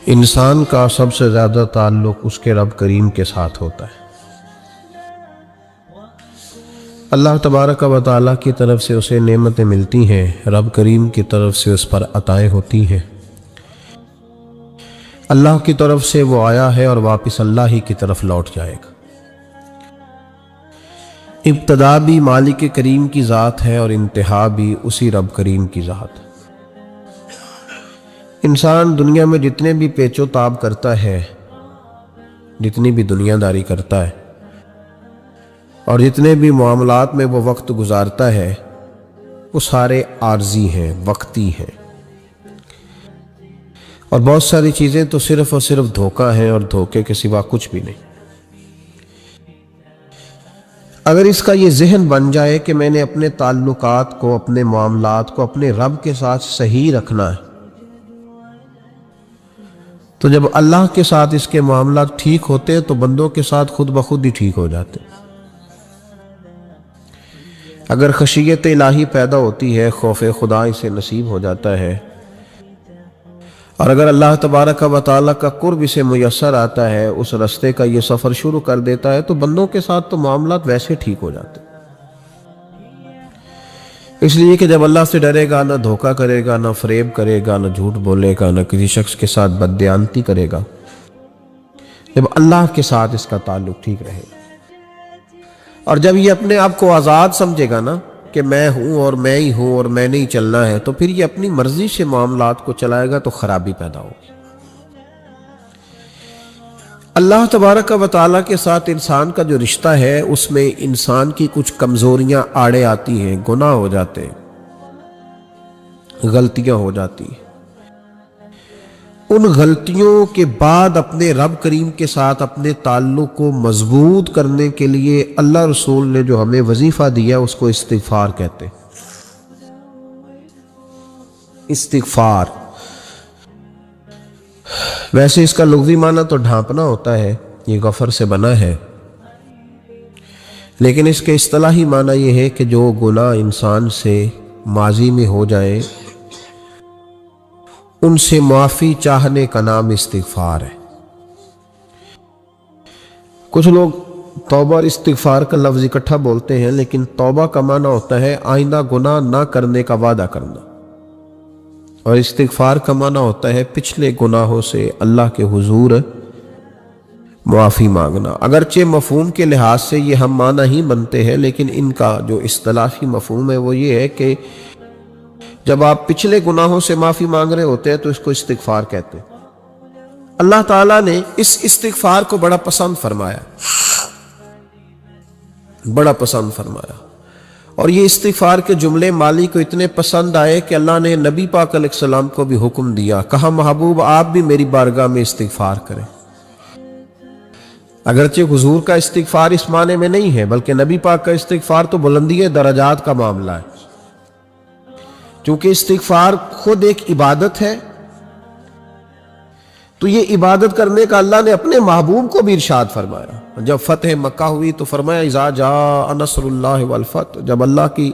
انسان کا سب سے زیادہ تعلق اس کے رب کریم کے ساتھ ہوتا ہے۔ اللہ تبارک و تعالیٰ کی طرف سے اسے نعمتیں ملتی ہیں، رب کریم کی طرف سے اس پر عطائیں ہوتی ہیں۔ اللہ کی طرف سے وہ آیا ہے اور واپس اللہ ہی کی طرف لوٹ جائے گا۔ ابتدا بھی مالک کریم کی ذات ہے اور انتہا بھی اسی رب کریم کی ذات ہے۔ انسان دنیا میں جتنے بھی پیچ و تاب کرتا ہے، جتنی بھی دنیا داری کرتا ہے اور جتنے بھی معاملات میں وہ وقت گزارتا ہے، وہ سارے عارضی ہیں، وقتی ہیں، اور بہت ساری چیزیں تو صرف اور صرف دھوکہ ہیں اور دھوکے کے سوا کچھ بھی نہیں۔ اگر اس کا یہ ذہن بن جائے کہ میں نے اپنے تعلقات کو، اپنے معاملات کو اپنے رب کے ساتھ صحیح رکھنا ہے، تو جب اللہ کے ساتھ اس کے معاملات ٹھیک ہوتے تو بندوں کے ساتھ خود بخود ہی ٹھیک ہو جاتے۔ اگر خشیت الہی پیدا ہوتی ہے، خوف خدا اسے نصیب ہو جاتا ہے، اور اگر اللہ تبارک و تعالیٰ کا قرب اسے میسر آتا ہے، اس رستے کا یہ سفر شروع کر دیتا ہے، تو بندوں کے ساتھ تو معاملات ویسے ٹھیک ہو جاتے۔ اس لیے کہ جب اللہ سے ڈرے گا، نہ دھوکہ کرے گا، نہ فریب کرے گا، نہ جھوٹ بولے گا، نہ کسی شخص کے ساتھ بددیانتی کرے گا، جب اللہ کے ساتھ اس کا تعلق ٹھیک رہے گا، اور جب یہ اپنے آپ کو آزاد سمجھے گا نا کہ میں ہوں اور میں ہی ہوں اور میں نے ہی چلنا ہے، تو پھر یہ اپنی مرضی سے معاملات کو چلائے گا تو خرابی پیدا ہوگی۔ اللہ تبارک و تعالیٰ کے ساتھ انسان کا جو رشتہ ہے، اس میں انسان کی کچھ کمزوریاں آڑے آتی ہیں، گناہ ہو جاتے ہیں، غلطیاں ہو جاتی ہیں۔ ان غلطیوں کے بعد اپنے رب کریم کے ساتھ اپنے تعلق کو مضبوط کرنے کے لیے اللہ رسول نے جو ہمیں وظیفہ دیا اس کو استغفار کہتے ہیں۔ استغفار ویسے اس کا لغوی معنی تو ڈھانپنا ہوتا ہے، یہ غفر سے بنا ہے، لیکن اس کے اصطلاحی معنی یہ ہے کہ جو گناہ انسان سے ماضی میں ہو جائیں ان سے معافی چاہنے کا نام استغفار ہے۔ کچھ لوگ توبہ اور استغفار کا لفظ اکٹھا بولتے ہیں، لیکن توبہ کا معنی ہوتا ہے آئندہ گناہ نہ کرنے کا وعدہ کرنا، اور استغفار کا معنی ہوتا ہے پچھلے گناہوں سے اللہ کے حضور معافی مانگنا۔ اگرچہ مفہوم کے لحاظ سے یہ ہم معنی ہی بنتے ہیں، لیکن ان کا جو اصطلاحی مفہوم ہے وہ یہ ہے کہ جب آپ پچھلے گناہوں سے معافی مانگ رہے ہوتے ہیں تو اس کو استغفار کہتے ہیں۔ اللہ تعالیٰ نے اس استغفار کو بڑا پسند فرمایا، بڑا پسند فرمایا، اور یہ استغفار کے جملے مالی کو اتنے پسند آئے کہ اللہ نے نبی پاک علیہ السلام کو بھی حکم دیا، کہا محبوب آپ بھی میری بارگاہ میں استغفار کریں۔ اگرچہ حضور کا استغفار اس معنی میں نہیں ہے، بلکہ نبی پاک کا استغفار تو بلندی درجات کا معاملہ ہے، چونکہ استغفار خود ایک عبادت ہے، تو یہ عبادت کرنے کا اللہ نے اپنے محبوب کو بھی ارشاد فرمایا۔ جب فتح مکہ ہوئی تو فرمایا اذا جاء نصر اللہ والفتح، جب اللہ کی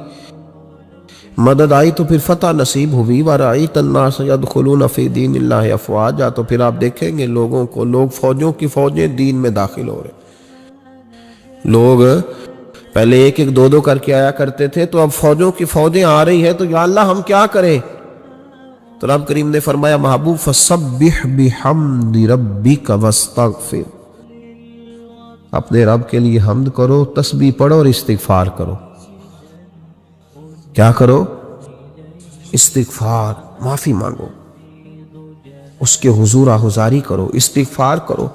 مدد آئی تو پھر فتح نصیب ہوئی۔ وَرَأَيْتَ النَّاسَ يَدْخُلُونَ فِي دِينِ اللَّهِ أَفْوَاجًا، تو پھر آپ دیکھیں گے لوگوں کو، لوگ فوجوں کی فوجیں دین میں داخل ہو رہے۔ لوگ پہلے ایک ایک دو دو کر کے آیا کرتے تھے، تو اب فوجوں کی فوجیں آ رہی ہیں، تو یا اللہ ہم کیا کریں؟ تو رب کریم نے فرمایا محبوب فَسَبِّحْ بِحَمْدِ رَبِّكَ وَاسْتَغْفِرْ، اپنے رب کے لیے حمد کرو، تسبیح پڑھو اور استغفار کرو۔ کیا کرو؟ استغفار، معافی مانگو، اس کے حضور آہذاری کرو، استغفار کرو۔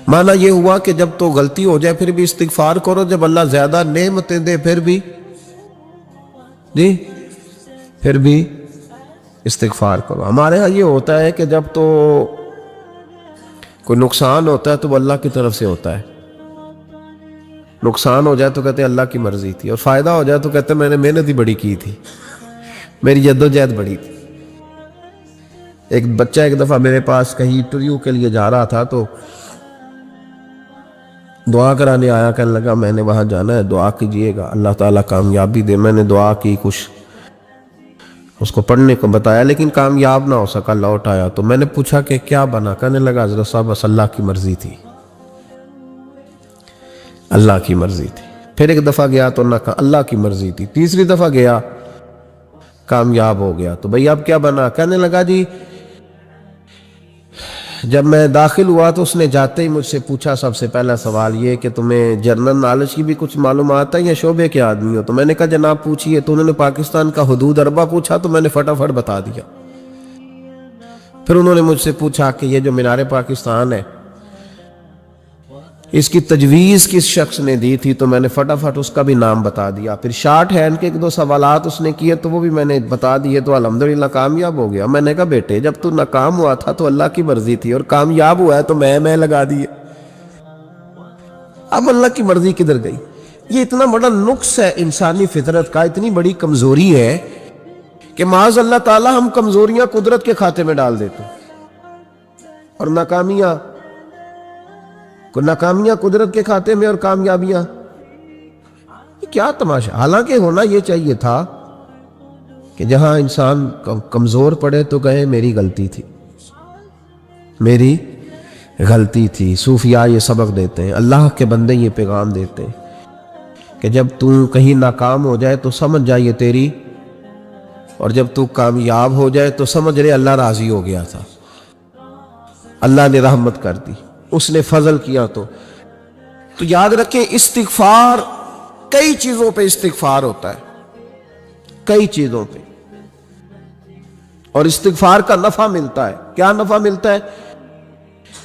معنی یہ ہوا کہ جب تو غلطی ہو جائے پھر بھی استغفار کرو، جب اللہ زیادہ نعمتیں دے پھر بھی پھر بھی استغفار کرو۔ ہمارے ہاں یہ ہوتا ہے کہ جب تو کوئی نقصان ہوتا ہے تو وہ اللہ کی طرف سے ہوتا ہے، نقصان ہو جائے تو کہتے ہیں اللہ کی مرضی تھی، اور فائدہ ہو جائے تو کہتے ہیں میں نے محنت ہی بڑی کی تھی، میری جدوجہد بڑی تھی۔ ایک بچہ ایک دفعہ میرے پاس کہیں انٹرویو کے لیے جا رہا تھا، تو دعا کرانے آیا، کہنے لگا میں نے وہاں جانا ہے، دعا کیجئے گا اللہ تعالیٰ کامیابی دے۔ میں نے دعا کی، کچھ اس کو پڑھنے کو بتایا لیکن کامیاب نہ ہو سکا, لوٹ آیا. تو میں نے پوچھا کہ کیا بنا؟ کہنے لگا حضرت صاحب بس اللہ کی مرضی تھی, اللہ کی مرضی تھی. پھر ایک دفعہ گیا تو نہ کہا اللہ کی مرضی تھی. تیسری دفعہ گیا کامیاب ہو گیا. تو بھئی اب کیا بنا؟ کہنے لگا جی جب میں داخل ہوا تو اس نے جاتے ہی مجھ سے پوچھا سب سے پہلا سوال یہ کہ تمہیں جنرل نالج کی بھی کچھ معلومات ہے یا شعبے کے آدمی ہو؟ تو میں نے کہا جناب پوچھیے. تو انہوں نے پاکستان کا حدود اربہ پوچھا تو میں نے فٹافٹ بتا دیا. پھر انہوں نے مجھ سے پوچھا کہ یہ جو مینار پاکستان ہے اس کی تجویز کس شخص نے دی تھی؟ تو میں نے فٹافٹ اس کا بھی نام بتا دیا. پھر شارٹ ہینڈ کے ایک دو سوالات اس نے کیے تو وہ بھی میں نے بتا دیے, تو الحمدللہ کامیاب ہو گیا. میں نے کہا بیٹے جب تو ناکام ہوا تھا تو اللہ کی مرضی تھی, اور کامیاب ہوا ہے تو میں لگا دیے. اب اللہ کی مرضی کدھر گئی؟ یہ اتنا بڑا نقص ہے انسانی فطرت کا, اتنی بڑی کمزوری ہے کہ معاذ اللہ تعالی ہم کمزوریاں قدرت کے کھاتے میں ڈال دیتے اور ناکامیاں قدرت کے کھاتے میں اور کامیابیاں. یہ کیا تماشا؟ حالانکہ ہونا یہ چاہیے تھا کہ جہاں انسان کمزور پڑے تو کہے میری غلطی تھی, میری غلطی تھی. صوفیاء یہ سبق دیتے ہیں, اللہ کے بندے یہ پیغام دیتے ہیں کہ جب تو کہیں ناکام ہو جائے تو سمجھ جائے تیری, اور جب تو کامیاب ہو جائے تو سمجھ رہے اللہ راضی ہو گیا تھا, اللہ نے رحمت کر دی, اس نے فضل کیا. تو یاد رکھیں استغفار, کئی چیزوں پہ استغفار ہوتا ہے, کئی چیزوں پہ, اور استغفار کا نفع ملتا ہے. کیا نفع ملتا ہے؟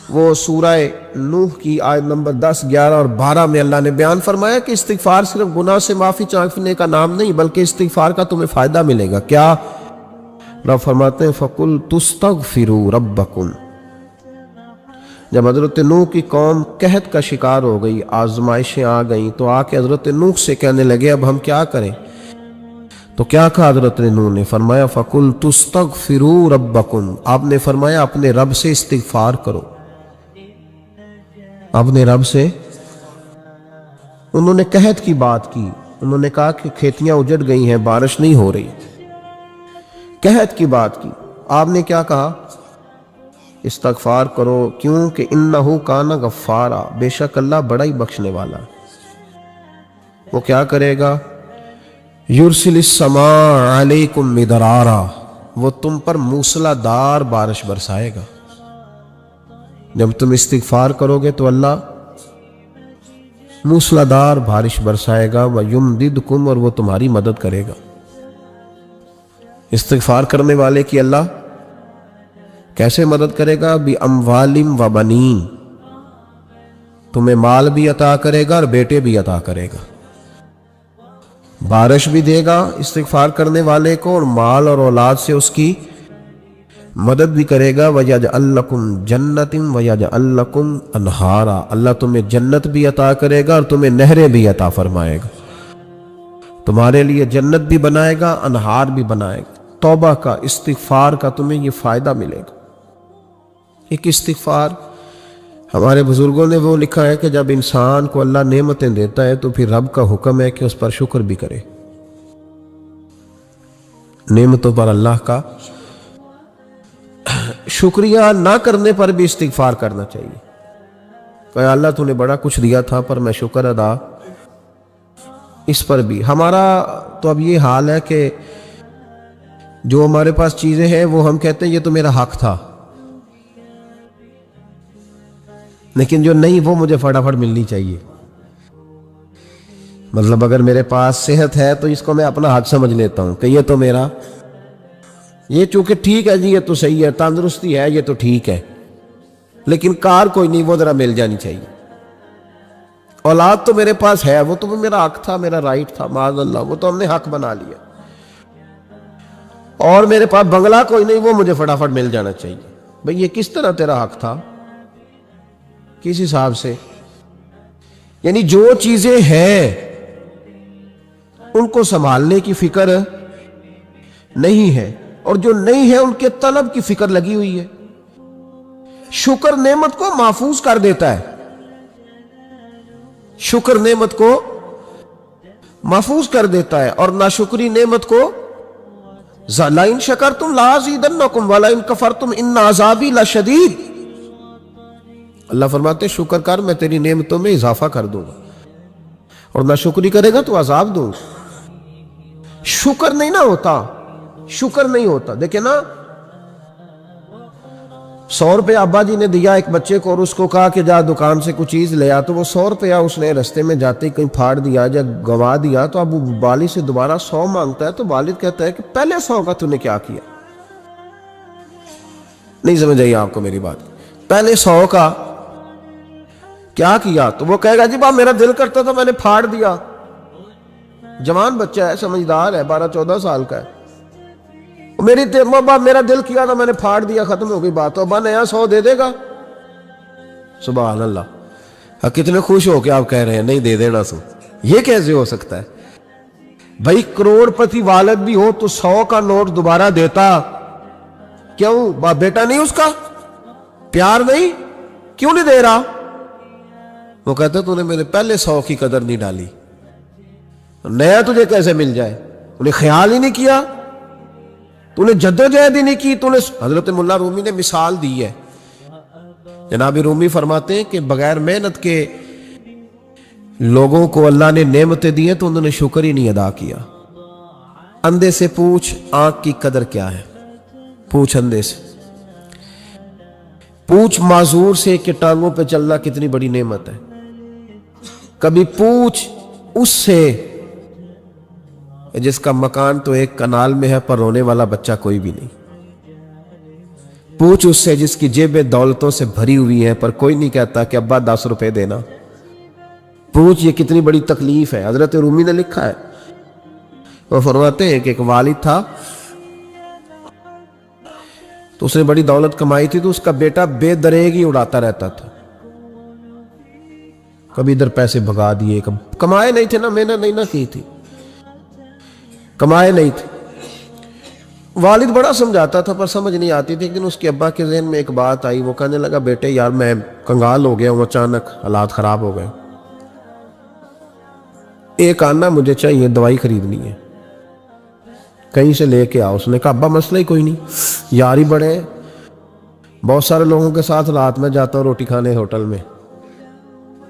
وہ سورہ نوح کی آیت نمبر 10, 11 اور 12 میں اللہ نے بیان فرمایا کہ استغفار صرف گناہ سے معافی چاہنے کا نام نہیں بلکہ استغفار کا تمہیں فائدہ ملے گا. کیا؟ رب فرماتے ہیں فَقُلْتُ اسْتَغْفِرُوا رَبَّكُمْ. جب حضرت نوح کی قوم قحط کا شکار ہو گئی, آزمائشیں آ گئیں, تو آ کے حضرت نوح سے کہنے لگے اب ہم کیا کریں؟ تو کیا کہا حضرت نوح نے؟ فرمایا فَقُلْتُ اسْتَغْفِرُوا رَبَّكُمْ. آپ نے فرمایا اپنے رب سے استغفار کرو, اپنے رب سے. انہوں نے قحط کی بات کی, انہوں نے کہا کہ کھیتیاں اجڑ گئی ہیں, بارش نہیں ہو رہی, قحط کی بات کی. آپ نے کیا کہا؟ استغفار کرو. کیوں کہ انہو کان غفارا, بے شک اللہ بڑا ہی بخشنے والا. وہ کیا کرے گا؟ یرسل السماء علیکم مدرارا, وہ تم پر موسلا دار بارش برسائے گا. جب تم استغفار کرو گے تو اللہ موسلا دار بارش برسائے گا. وَيُمْدِدْكُمْ, اور وہ تمہاری مدد کرے گا. استغفار کرنے والے کی اللہ کیسے مدد کرے گا؟ بِأَمْوَالٍ وَبَنِينَ, تمہیں مال بھی عطا کرے گا اور بیٹے بھی عطا کرے گا. بارش بھی دے گا استغفار کرنے والے کو, اور مال اور اولاد سے اس کی مدد بھی کرے گا. وَيَجْعَلْ لَكُمْ جَنَّةٍ وَيَجْعَلْ لَكُمْ أَنْهَارًا, اللہ تمہیں جنت بھی عطا کرے گا اور تمہیں نہریں بھی عطا فرمائے گا. تمہارے لیے جنت بھی بنائے گا, انہار بھی بنائے گا. توبہ کا, استغفار کا تمہیں یہ فائدہ ملے گا. ایک استغفار, ہمارے بزرگوں نے وہ لکھا ہے کہ جب انسان کو اللہ نعمتیں دیتا ہے تو پھر رب کا حکم ہے کہ اس پر شکر بھی کرے. نعمتوں پر اللہ کا شکریہ نہ کرنے پر بھی استغفار کرنا چاہیے. کہ اللہ تو نے بڑا کچھ دیا تھا پر میں شکر ادا اس پر بھی. ہمارا تو اب یہ حال ہے کہ جو ہمارے پاس چیزیں ہیں وہ ہم کہتے ہیں یہ تو میرا حق تھا, لیکن جو نہیں وہ مجھے فٹافٹ ملنی چاہیے. مطلب اگر میرے پاس صحت ہے تو اس کو میں اپنا حق سمجھ لیتا ہوں کہ یہ تو میرا, یہ چونکہ ٹھیک ہے جی, یہ تو صحیح ہے, تندرستی ہے, یہ تو ٹھیک ہے, لیکن کار کوئی نہیں, وہ ذرا مل جانی چاہیے. اولاد تو میرے پاس ہے, وہ تو میرا حق تھا, میرا رائٹ تھا, معاذ اللہ وہ تو ہم نے حق بنا لیا. اور میرے پاس بنگلہ کوئی نہیں, وہ مجھے فٹافٹ مل جانا چاہیے. بھئی یہ کس طرح تیرا حق تھا, کس حساب سے؟ یعنی جو چیزیں ہیں ان کو سنبھالنے کی فکر نہیں ہے, اور جو نہیں ہے ان کے طلب کی فکر لگی ہوئی ہے. شکر نعمت کو محفوظ کر دیتا ہے, شکر نعمت کو محفوظ کر دیتا ہے, اور ناشکری نعمت کو لئن شکرتم لازیدنکم ولئن کفرتم ان عذابی لشدید. اللہ فرماتے ہیں شکر کر میں تیری نعمتوں میں اضافہ کر دوں گا، اور نہ شکری کرے گا تو عذاب دوں گا. شکر نہیں نہ ہوتا، شکر نہیں ہوتا. دیکھیں نا 100 روپے ابا جی نے دیا ایک بچے کو اور اس کو کہا کہ جا دکان سے کچھ چیز لے آ، تو وہ 100 روپیہ اس نے رستے میں جاتے ہی کہیں پھاڑ دیا یا گوا دیا، تو اب وہ والد سے دوبارہ 100 مانگتا ہے تو والد کہتا ہے کہ پہلے 100 کا تو نے کیا کیا. نہیں سمجھ آئی آپ کو میری بات؟ پہلے 100 کا کیا کیا؟ تو وہ کہے گا جی میرا دل کرتا تھا میں نے پھاڑ دیا. جوان بچہ ہے، سمجھدار ہے، 12-14 سال کا ہے. میرا دل کیا تھا میں نے پھاڑ دیا، ختم ہو گئی بات. تو ابا نیا 100 دے دے گا. سبحان اللہ. کتنے خوش ہو کے آپ کہہ رہے ہیں نہیں دے دینا سو. یہ کیسے ہو سکتا ہے بھائی؟ کروڑ پتی والد بھی ہو تو 100 کا نوٹ دوبارہ دیتا کیوں؟ بیٹا نہیں اس کا؟ پیار نہیں؟ کیوں نہیں دے رہا؟ وہ کہتا تو نے میرے پہلے 100 کی قدر نہیں ڈالی، نیا تجھے کیسے مل جائے؟ تو نے خیال ہی نہیں کیا، تو نے جدوجہد ہی نہیں کی. تو نے حضرت مولا رومی نے مثال دی ہے. جناب رومی فرماتے ہیں کہ بغیر محنت کے لوگوں کو اللہ نے نعمتیں دی ہیں تو انہوں نے شکر ہی نہیں ادا کیا. اندھے سے پوچھ آنکھ کی قدر کیا ہے، پوچھ اندھے سے، پوچھ معذور سے کہ ٹانگوں پہ چلنا کتنی بڑی نعمت ہے. کبھی پوچھ اس سے جس کا مکان تو ایک کنال میں ہے پر رونے والا بچہ کوئی بھی نہیں. پوچھ اس سے جس کی جیبیں دولتوں سے بھری ہوئی ہیں پر کوئی نہیں کہتا کہ ابا 10 روپے دینا. پوچھ یہ کتنی بڑی تکلیف ہے. حضرت رومی نے لکھا ہے، وہ فرماتے ہیں کہ ایک والد تھا تو اس نے بڑی دولت کمائی تھی، تو اس کا بیٹا بے دریغ ہی اڑاتا رہتا تھا. کبھی ادھر پیسے بھگا دیے، کمائے نہیں تھے نا، محنت نہیں نہ کی تھی، کمائے نہیں تھے. والد بڑا سمجھاتا تھا پر سمجھ نہیں آتی تھی. ایک دن اس کے ابا کے ذہن میں ایک بات آئی. وہ کہنے لگا بیٹے یار میں کنگال ہو گیا ہوں، اچانک حالات خراب ہو گئے، ایک آنا مجھے چاہیے، دوائی خریدنی ہے، کہیں سے لے کے آؤ. اس نے کہا ابا مسئلہ ہی کوئی نہیں، یار ہی بڑے ہیں، بہت سارے لوگوں کے ساتھ رات میں جاتا ہوں روٹی کھانے ہوٹل میں،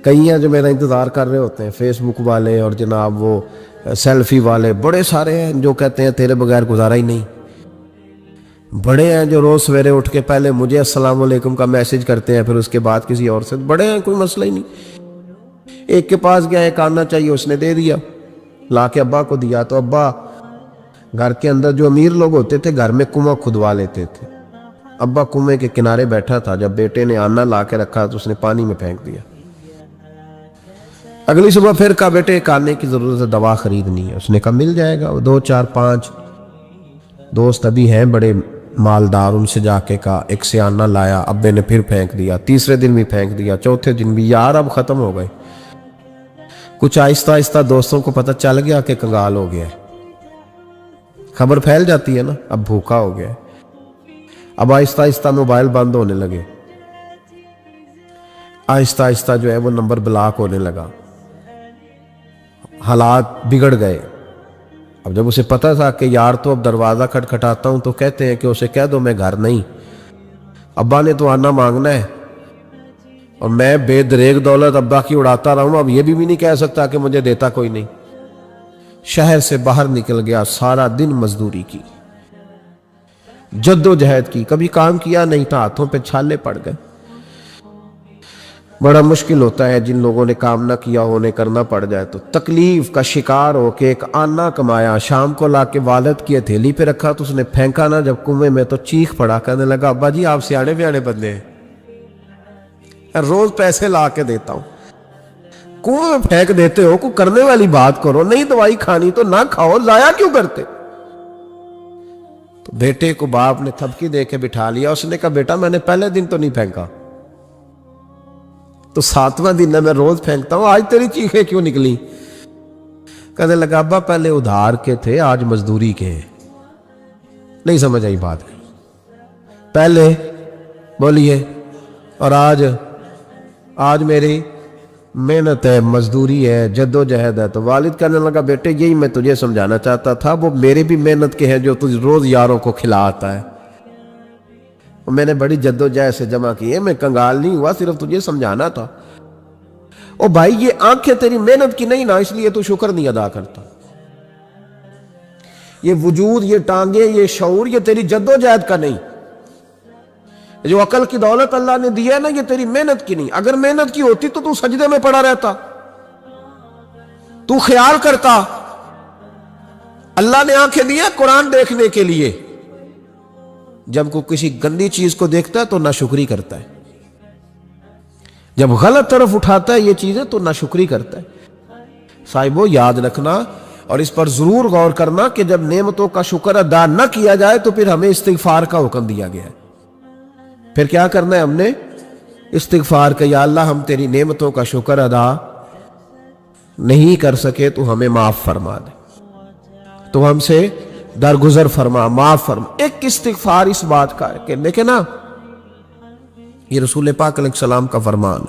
کئی ہیں جو میرا انتظار کر رہے ہوتے ہیں، فیس بک والے اور جناب وہ سیلفی والے بڑے سارے ہیں جو کہتے ہیں تیرے بغیر گزارا ہی نہیں. بڑے ہیں جو روز سویرے اٹھ کے پہلے مجھے السلام علیکم کا میسج کرتے ہیں پھر اس کے بعد کسی اور سے. بڑے ہیں، کوئی مسئلہ ہی نہیں. ایک کے پاس گیا، ایک آنا چاہیے، اس نے دے دیا، لا کے ابا کو دیا. تو ابا گھر کے اندر جو امیر لوگ ہوتے تھے گھر میں کنواں کھدوا لیتے تھے. ابا کنویں کے کنارے بیٹھا تھا، جب بیٹے نے آنا لا کے رکھا تو اس نے پانی میں پھینک دیا. اگلی صبح پھر کہا بیٹے ایک آنے کی ضرورت ہے، دوا خریدنی ہے. اس نے کہا مل جائے گا. 2 4 5 دوست ابھی ہیں بڑے مالدار، ان سے جا کے کہا، ایک سے آنا لایا، ابے نے پھر پھینک دیا، تیسرے دن بھی پھینک دیا، چوتھے دن بھی. یار اب ختم ہو گئے. کچھ آہستہ آہستہ دوستوں کو پتہ چل گیا کہ کنگال ہو گیا ہے، خبر پھیل جاتی ہے نا، اب بھوکا ہو گیا ہے. اب آہستہ آہستہ موبائل بند ہونے لگے، آہستہ آہستہ جو ہے وہ نمبر بلاک ہونے لگا، حالات بگڑ گئے. اب جب اسے پتہ تھا کہ یار تو اب دروازہ کھٹکھٹاتا ہوں تو کہتے ہیں کہ اسے کہہ دو میں گھر نہیں، ابا نے تو آنا مانگنا ہے اور میں بے دریغ دولت ابا کی اڑاتا رہا ہوں، اب یہ بھی نہیں کہہ سکتا کہ مجھے دیتا کوئی نہیں. شہر سے باہر نکل گیا، سارا دن مزدوری کی، جد و جہد کی، کبھی کام کیا نہیں تھا، ہاتھوں پہ چھالے پڑ گئے. بڑا مشکل ہوتا ہے جن لوگوں نے کام نہ کیا ہونے کرنا پڑ جائے تو. تکلیف کا شکار ہو کے ایک آنا کمایا، شام کو لا کے والد کی ہتھیلی پہ رکھا تو اس نے پھینکا نہ جب کنویں میں تو چیخ پڑا، کہنے لگا ابا جی آپ سیانے بیانے بندے ہیں، روز پیسے لا کے دیتا ہوں، کنویں میں پھینک دیتے ہو، کوئی کرنے والی بات کرو. نہیں دوائی کھانی تو نہ کھاؤ، ضائع کیوں کرتے؟ تو بیٹے کو باپ نے تھپکی دے کے بٹھا لیا. اس نے کہا بیٹا میں نے پہلے دن تو نہیں پھینکا، تو 7واں دن ہے میں روز پھینکتا ہوں، آج تیری چیخیں کیوں نکلی؟ کہنے لگا ابا پہلے ادھار کے تھے آج مزدوری کے ہیں. نہیں سمجھ آئی بات؟ پہلے بولیے اور آج میری محنت ہے, مزدوری ہے, جد و جہد ہے. تو والد کہنے لگا بیٹے یہی میں تجھے سمجھانا چاہتا تھا, وہ میرے بھی محنت کے ہیں جو تجھ روز یاروں کو کھلاتا ہے. میں نے بڑی جد و جہد سے جمع کی ہے, میں کنگال نہیں ہوا, صرف تجھے سمجھانا تھا. او بھائی یہ آنکھیں تیری محنت کی نہیں نا, اس لیے تو شکر نہیں ادا کرتا. یہ وجود, یہ ٹانگیں, یہ شعور, یہ تیری جد و جہد کا نہیں. جو عقل کی دولت اللہ نے دی ہے نا, یہ تیری محنت کی نہیں. اگر محنت کی ہوتی تو سجدے میں پڑا رہتا, تو خیال کرتا. اللہ نے آنکھیں دی ہے قرآن دیکھنے کے لیے. جب کوئی کسی گندی چیز کو دیکھتا ہے تو ناشکری کرتا ہے, جب غلط طرف اٹھاتا ہے یہ چیزیں تو ناشکری کرتا ہے. صاحبو یاد رکھنا اور اس پر ضرور غور کرنا کہ جب نعمتوں کا شکر ادا نہ کیا جائے تو پھر ہمیں استغفار کا حکم دیا گیا ہے. پھر کیا کرنا ہے ہم نے؟ استغفار کہ یا اللہ ہم تیری نعمتوں کا شکر ادا نہیں کر سکے تو ہمیں معاف فرما دے, تو ہم سے درگزر فرما, معاف فرما. ایک استغفار اس بات کا ہے کہ دیکھیں نا, یہ رسول پاک علیہ السلام کا فرمان,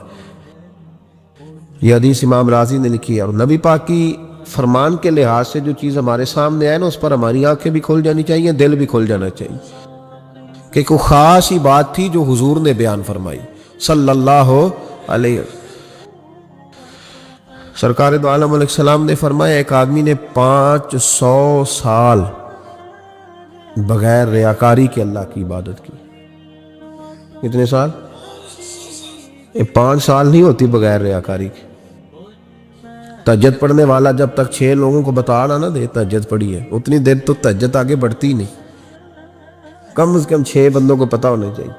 یہ حدیث امام رازی نے لکھی ہے. اور نبی پاک کی فرمان کے لحاظ سے جو چیز ہمارے سامنے آئے نا, اس پر ہماری آنکھیں بھی کھل جانی چاہیے, دل بھی کھل جانا چاہیے, کہ کوئی خاص ہی بات تھی جو حضور نے بیان فرمائی صلی اللہ علیہ وسلم. سرکار دو عالم علیہ السلام نے فرمایا ایک آدمی نے 500 سال بغیر ریاکاری کے اللہ کی عبادت کی. کتنے سال؟ 5 سال نہیں ہوتی بغیر ریاکاری کی. تہجد پڑھنے والا جب تک 6 لوگوں کو بتا رہا نہ دے تہجد پڑھی ہے, اتنی دیر تو تہجد آگے بڑھتی نہیں. کم از کم 6 بندوں کو پتا ہونا چاہیے.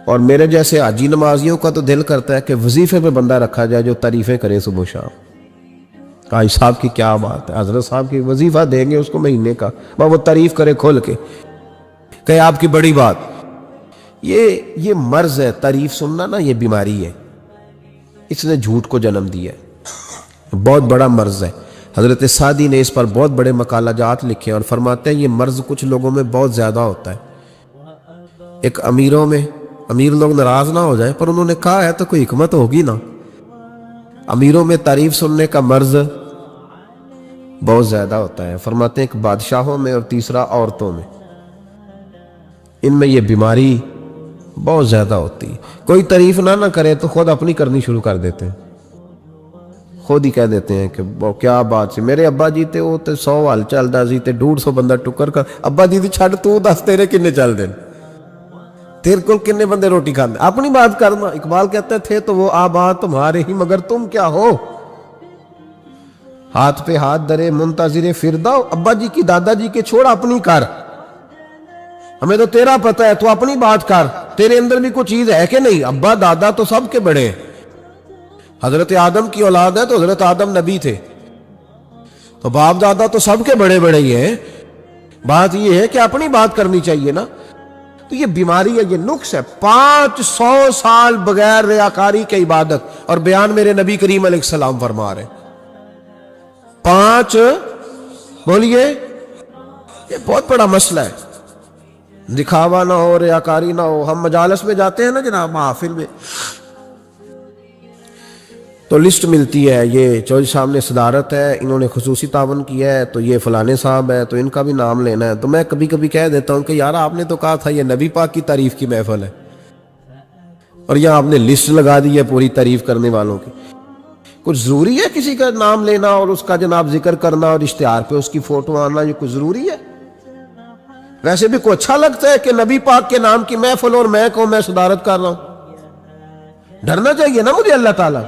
اور میرے جیسے حاجی نمازیوں کا تو دل کرتا ہے کہ وظیفے پہ بندہ رکھا جائے جو تعریفیں کرے صبح و شام. حاجی صاحب کی کیا بات ہے, حضرت صاحب کی وظیفہ دیں گے اس کو مہینے کا, وہ تعریف کرے کھول کے, کہ آپ کی بڑی بات. یہ مرض ہے, تعریف سننا نا یہ بیماری ہے, اس نے جھوٹ کو جنم دیا ہے, بہت بڑا مرض ہے. حضرت سعدی نے اس پر بہت بڑے مقالہ جات لکھے اور فرماتے ہیں یہ مرض کچھ لوگوں میں بہت زیادہ ہوتا ہے. ایک امیروں میں, امیر لوگ ناراض نہ ہو جائیں پر انہوں نے کہا ہے تو کوئی حکمت ہوگی نا, امیروں میں تعریف سننے کا مرض بہت زیادہ ہوتا ہے. فرماتے ہیں ایک بادشاہوں میں اور تیسرا عورتوں میں, ان میں یہ بیماری بہت زیادہ ہوتی ہے. کوئی تعریف نہ کرے تو خود اپنی کرنی شروع کر دیتے ہیں, خود ہی کہہ دیتے ہیں کہ کیا بات سی, میرے ابا جی تے وہ تے 100 حال چلدا سی تے 150 بندہ ٹکر کر. ابا جی دی چھڑ تو دس تیرے کنے چل دین, تیرے کول کنے بندے روٹی کھاندے, اپنی بات کرنا. اقبال کہتے تھے تو وہ آبا تمہارے ہی مگر تم کیا ہو, ہاتھ پہ ہاتھ درے منتظر فردا. ابا جی کی دادا جی کے چھوڑ اپنی کر, ہمیں تو تیرا پتہ ہے, تو اپنی بات کر. تیرے اندر بھی کوئی چیز ہے کہ نہیں؟ ابا دادا تو سب کے بڑے, حضرت آدم کی اولاد ہے تو حضرت آدم نبی تھے, تو باپ دادا تو سب کے بڑے بڑے ہی ہیں. بات یہ ہے کہ اپنی بات کرنی چاہیے نا. تو یہ بیماری ہے, یہ نقص ہے. 500 سال بغیر ریاکاری کی عبادت, اور بیان میرے نبی کریم علیہ السلام فرما رہے 5, بولیے, یہ بہت بڑا مسئلہ ہے. دکھاوا نہ ہو, ریاکاری نہ ہو. ہم مجالس میں جاتے ہیں نا جناب, محافل میں, تو لسٹ ملتی ہے, یہ چودھری صاحب نے صدارت ہے, انہوں نے خصوصی تعاون کیا ہے, تو یہ فلانے صاحب ہے, تو ان کا بھی نام لینا ہے. تو میں کبھی کبھی کہہ دیتا ہوں کہ یار آپ نے تو کہا تھا یہ نبی پاک کی تعریف کی محفل ہے, اور یہاں آپ نے لسٹ لگا دی ہے پوری تعریف کرنے والوں کی. کچھ ضروری ہے کسی کا نام لینا اور اس کا جناب ذکر کرنا اور اشتہار پہ اس کی فوٹو آنا, یہ کچھ ضروری ہے؟ ویسے بھی کوئی اچھا لگتا ہے کہ نبی پاک کے نام کی محفل اور میں صدارت کر رہا ہوں؟ ڈرنا چاہیے نا مجھے اللہ تعالیٰ,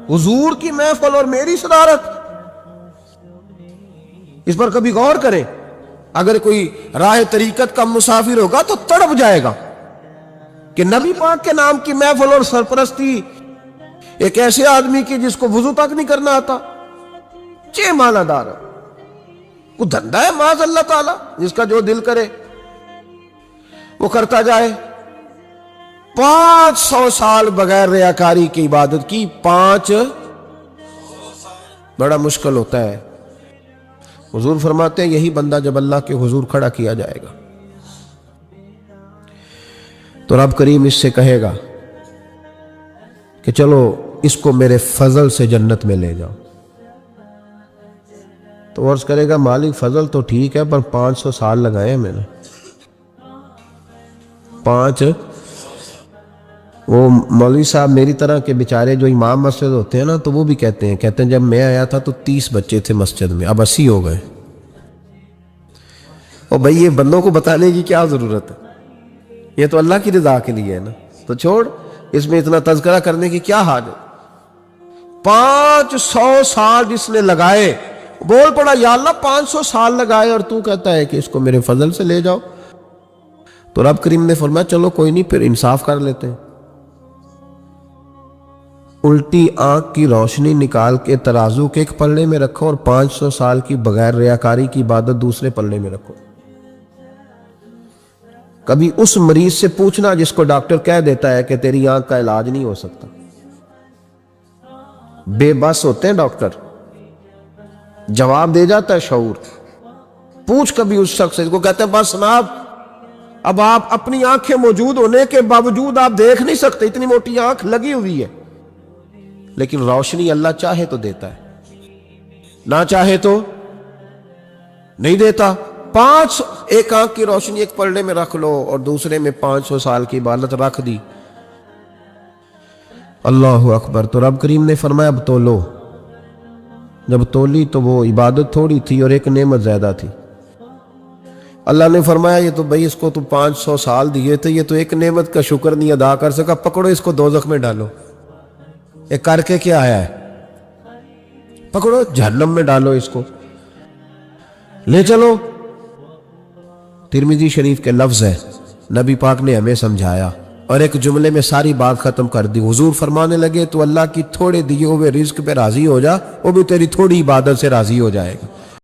حضور کی محفل اور میری صدارت. اس پر کبھی غور کریں. اگر کوئی راہ طریقت کا مسافر ہوگا تو تڑپ جائے گا کہ نبی پاک کے نام کی محفل اور سرپرستی ایک ایسے آدمی کی جس کو وضو تک نہیں کرنا آتا. چھ معنی دار وہ دھندا ہے معاذ اللہ تعالیٰ, جس کا جو دل کرے وہ کرتا جائے. 500 سال بغیر ریاکاری کی عبادت کی, 5 بڑا مشکل ہوتا ہے. حضور فرماتے ہیں یہی بندہ جب اللہ کے حضور کھڑا کیا جائے گا تو رب کریم اس سے کہے گا کہ چلو اس کو میرے فضل سے جنت میں لے جاؤ. تو عرض کرے گا مالک فضل تو ٹھیک ہے پر 500 سال لگائے ہیں میں نے. 5 وہ مولوی صاحب میری طرح کے بیچارے جو امام مسجد ہوتے ہیں نا تو وہ بھی کہتے ہیں جب میں آیا تھا تو 30 بچے تھے مسجد میں، اب 80 ہو گئے. اور بھائی یہ بندوں کو بتانے کی کیا ضرورت ہے، یہ تو اللہ کی رضا کے لیے ہے نا، تو چھوڑ اس میں اتنا تذکرہ کرنے کی کیا حاجت. 500 سال جس نے لگائے، بول پڑا یا اللہ 500 سال لگائے اور تو کہتا ہے کہ اس کو میرے فضل سے لے جاؤ. تو رب کریم نے فرمایا چلو کوئی نہیں، پھر انصاف کر لیتے ہیں. الٹی آنکھ کی روشنی نکال کے ترازو کے ایک پلڑے میں رکھو اور 500 سال کی بغیر ریاکاری کی عبادت دوسرے پلڑے میں رکھو. کبھی اس مریض سے پوچھنا جس کو ڈاکٹر کہہ دیتا ہے کہ تیری آنکھ کا علاج نہیں ہو سکتا. بے بس ہوتے ہیں ڈاکٹر، جواب دے جاتا ہے شعور. پوچھ کبھی اس شخص سے کو کہتے ہیں بس جناب اب آپ اپنی آنکھیں موجود ہونے کے باوجود آپ دیکھ نہیں سکتے، اتنی موٹی آنکھ لگی ہوئی ہے، لیکن روشنی اللہ چاہے تو دیتا ہے، نہ چاہے تو نہیں دیتا. ایک آنکھ کی روشنی ایک پلڑے میں رکھ لو اور دوسرے میں 500 سال کی عبادت رکھ دی. اللہ اکبر. تو رب کریم نے فرمایا اب تولو. جب تولی تو وہ عبادت تھوڑی تھی اور ایک نعمت زیادہ تھی. اللہ نے فرمایا یہ تو بھائی اس کو تو 500 سال دیے تھے، یہ تو ایک نعمت کا شکر نہیں ادا کر سکا، پکڑو اس کو دوزخ میں ڈالو. ایک کر کے کیا آیا ہے، پکڑو جہنم میں ڈالو اس کو، لے چلو. ترمذی شریف کے لفظ ہے، نبی پاک نے ہمیں سمجھایا اور ایک جملے میں ساری بات ختم کر دی. حضور فرمانے لگے تو اللہ کی تھوڑے دیے ہوئے رزق پہ راضی ہو جا، وہ بھی تیری تھوڑی عبادت سے راضی ہو جائے گا.